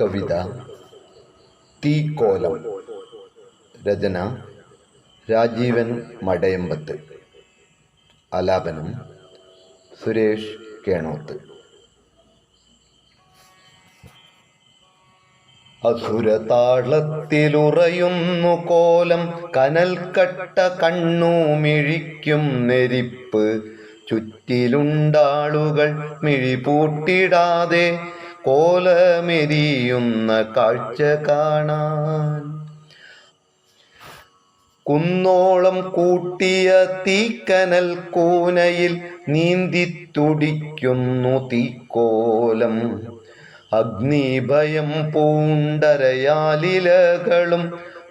കവിത തീക്കോലം. രചന രാജീവൻ മടയമ്പത്ത്. ആലാപനം സുരേഷ് കേണോത്ത്. അസുരതാളത്തിലുറയുന്നു കോലം, കനൽക്കട്ട കണ്ണുമിഴിക്കും നെരിപ്പ്. ചുറ്റിലുണ്ടാളുകൾ മിഴിപൂട്ടിടാതെ കോലമെരിയുന്ന കാഴ്ച കാണാൻ. കുന്നോളം കൂട്ടിയ തീക്കനൽ കൂനയിൽ നീന്തിത്തുടിക്കുന്നു തീക്കോലം. അഗ്നിഭയം പൂണ്ടരയാലിലകളും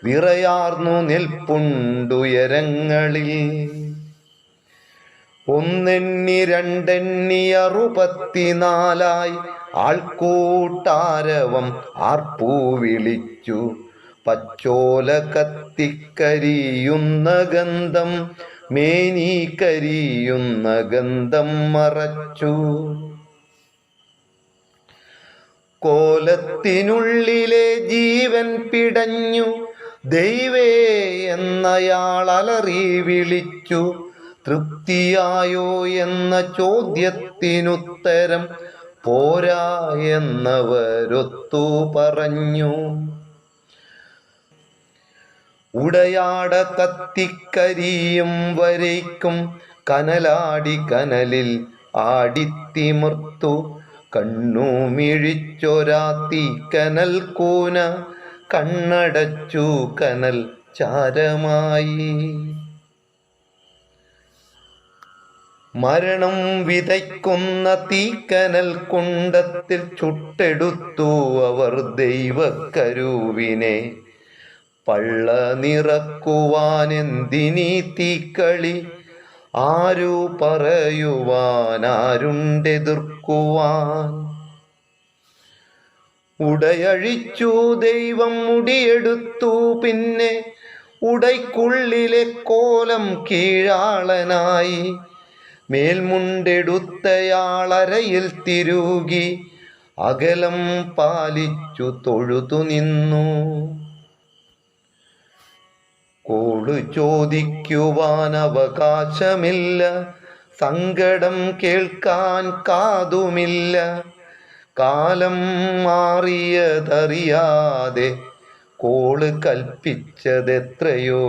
വിറയാർന്നു നിൽപ്പുണ്ടുയരങ്ങളിൽ. ഒന്നെണ്ണി രണ്ടെണ്ണി 64 ആൾക്കൂട്ടാരവം ആർപ്പൂ വിളിച്ചു. പച്ചോല കത്തിക്കരിയുന്ന ഗന്ധം, മേനി കരിയുന്ന ഗന്ധം മറച്ചു. കോലത്തിനുള്ളിലെ ജീവൻ പിടഞ്ഞു. ദൈവേ എന്നയാൾ അലറി വിളിച്ചു. തൃപ്തിയായോ എന്ന ചോദ്യത്തിനുത്തരം പോരാ എന്നവരൊത്തു പറഞ്ഞു. ഉടയാട കത്തിക്കരിയും വരയ്ക്കും കനലാടി കനലിൽ ആടിത്തിമിർത്തു. കണ്ണുമിഴിച്ചൊരാ തീക്കനൽ കൂന കണ്ണടച്ചു കനൽ ചാരമായി. മരണം വിതയ്ക്കുന്ന തീക്കനൽ കുണ്ടത്തിൽ ചുട്ടെടുത്തു അവർ ദൈവക്കരുവിനെ. പള്ള നിറക്കുവാനെന്തിനീ തീക്കളി, ആരു പറയുവാൻ ആരുണ്ടെതിർക്കുവാൻ. ഉടയഴിച്ചു ദൈവം മുടിയെടുത്തു, പിന്നെ ഉടയ്ക്കുള്ളിലെ കോലം കീഴാളനായി. മേൽമുണ്ടെടുത്തയാളരയിൽ തിരുകി അകലം പാലിച്ചു തൊഴുതു നിന്നു. കോള് ചോദിക്കുവാൻ അവകാശമില്ല, സങ്കടം കേൾക്കാൻ കാതുമില്ല. കാലം മാറിയതറിയാതെ കോള് കൽപ്പിച്ചതെത്രയോ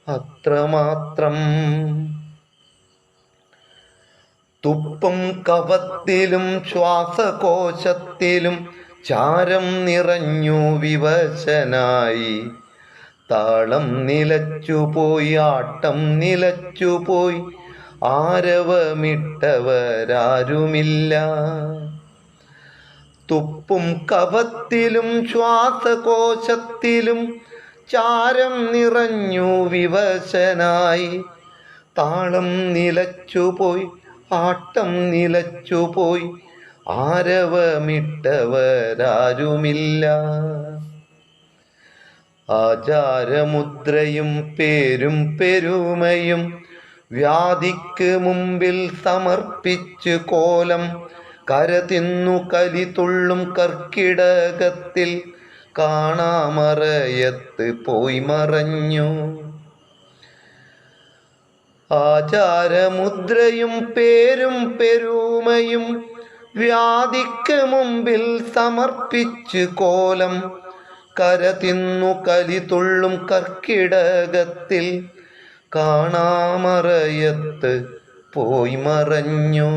അത്രമാത്രം. തുപ്പും കഫത്തിലും ശ്വാസകോശത്തിലും ചാരം നിറഞ്ഞു വിവശനായി. താളം നിലച്ചുപോയി, ആട്ടം നിലച്ചുപോയി, ആരവമിട്ടവരാരുമില്ല. തുപ്പും കഫത്തിലും ശ്വാസകോശത്തിലും ചാരം നിറഞ്ഞു വിവശനായി. താളം നിലച്ചുപോയി, ആട്ടം നിലച്ചുപോയി, ആരവമിട്ടവരാരുമില്ല. ആചാരമുദ്രയും പേരും പെരുമയും വ്യാധിക്ക് മുമ്പിൽ സമർപ്പിച്ച് കോലം കരതിന്നു കലിതുള്ളും കർക്കിടകത്തിൽ കാണാമറയത്ത് പോയി മറഞ്ഞു. ആചാരമുദ്രയും പേരും പെരുമയും വ്യാധിക്ക് മുമ്പിൽ സമർപ്പിച്ച് കോലം കരതിന്നു കലിതുള്ളും കർക്കിടകത്തിൽ കാണാമറയത്ത് പോയി മറഞ്ഞു.